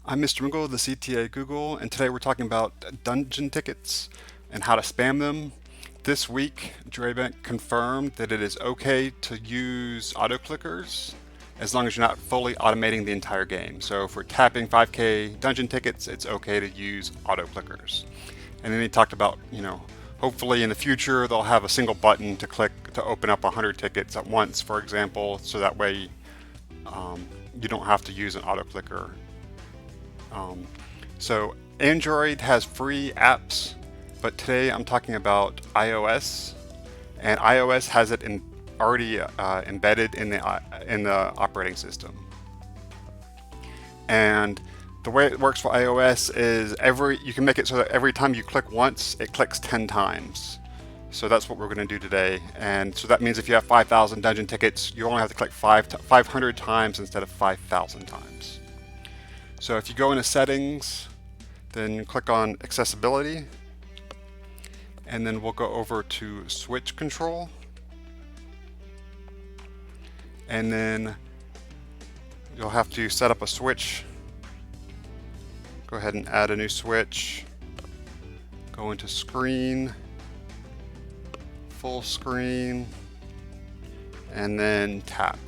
I'm Mr. Mingle, the CTA Google, and today we're talking about dungeon tickets and how to spam them. This week, Drebenk confirmed that it is okay to use auto clickers as long as you're not fully automating the entire game. So if we're tapping 5K dungeon tickets, it's okay to use auto clickers. And then he talked about, hopefully in the future they'll have a single button to click to open up 100 tickets at once, for example, so that way you don't have to use an auto clicker. So Android has free apps, but today I'm talking about iOS, and iOS has it already embedded in the operating system. And the way it works for iOS is you can make it so that every time you click once, it clicks 10 times. So that's what we're going to do today. And so that means if you have 5,000 dungeon tickets, you only have to click 500 times instead of 5,000 times. So if you go into settings, then click on accessibility, and then we'll go over to switch control, and then you'll have to set up a switch. Go ahead and add a new switch. Go into screen, full screen, and then tap.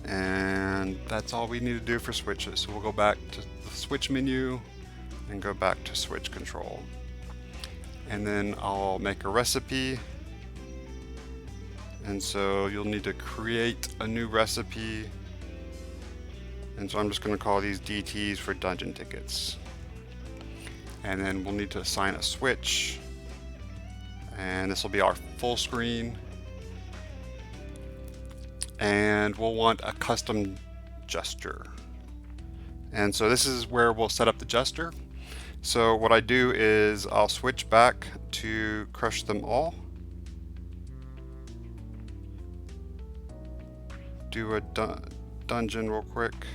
And that's all we need to do for switches. So we'll go back to the switch menu and go back to switch control. And then I'll make a recipe. And so you'll need to create a new recipe. And so I'm just going to call these DTs for dungeon tickets. And then we'll need to assign a switch. And this will be our full screen. And we'll want a custom gesture. And so this is where we'll set up the gesture. So what I do is I'll switch back to crush them all. Do a dungeon real quick.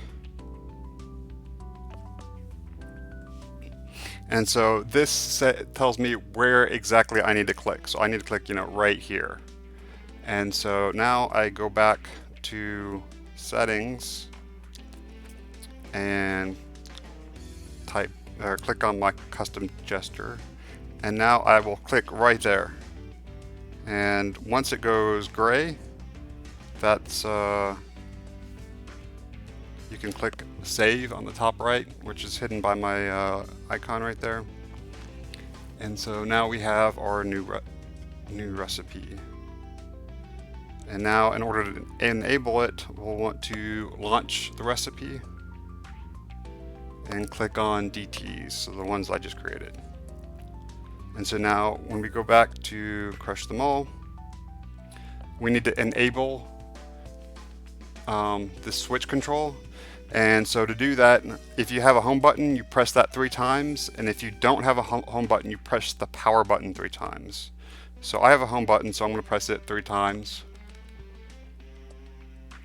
And so this tells me where exactly I need to click. So I need to click, right here. And so now I go back to settings and click on my custom gesture, and now I will click right there. And once it goes gray, that's you can click save on the top right, which is hidden by my icon right there. And so now we have our new recipe. And now in order to enable it, we'll want to launch the recipe and click on DTs, so the ones I just created. And so now when we go back to crush them all, we need to enable the switch control. And so to do that, if you have a home button, you press that 3 times. And if you don't have a home button, you press the power button 3 times. So I have a home button, so I'm going to press it 3 times.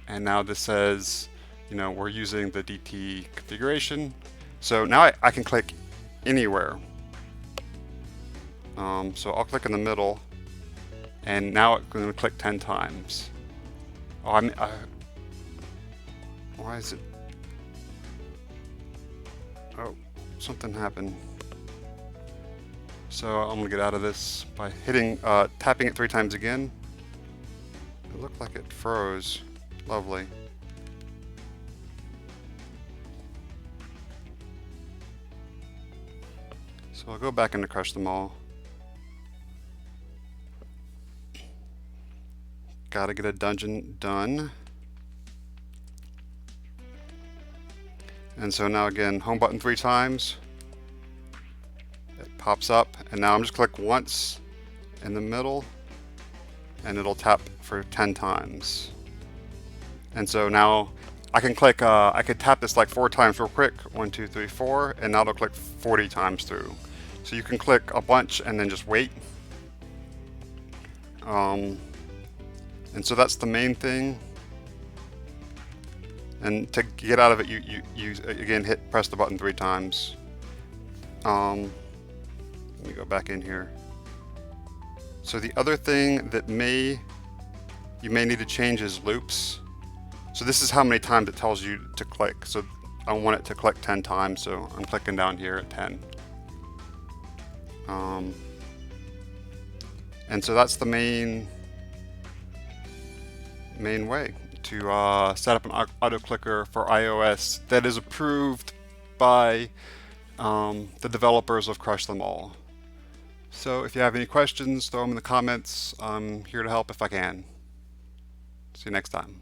And now this says, we're using the DT configuration. So now I can click anywhere. So I'll click in the middle, and now it's going to click 10 times. Why is it? Oh, something happened. So I'm going to get out of this by tapping it 3 times again. It looked like it froze. Lovely. So I'll go back into crush them all. Gotta get a dungeon done. And so now again, home button 3 times. It pops up, and now I'm just click once in the middle, and it'll tap for 10 times. And so now I can click, I could tap this like 4 times real quick. 1, 2, 3, 4, and now it'll click 40 times through. So you can click a bunch and then just wait. And so that's the main thing. And to get out of it, you again press the button 3 times. Let me go back in here. So the other thing that you may need to change is loops. So this is how many times it tells you to click. So I want it to click 10 times, so I'm clicking down here at 10. And so that's the main way to set up an auto clicker for iOS that is approved by the developers of Crush Them All. So if you have any questions, throw them in the comments. I'm here to help if I can. See you next time.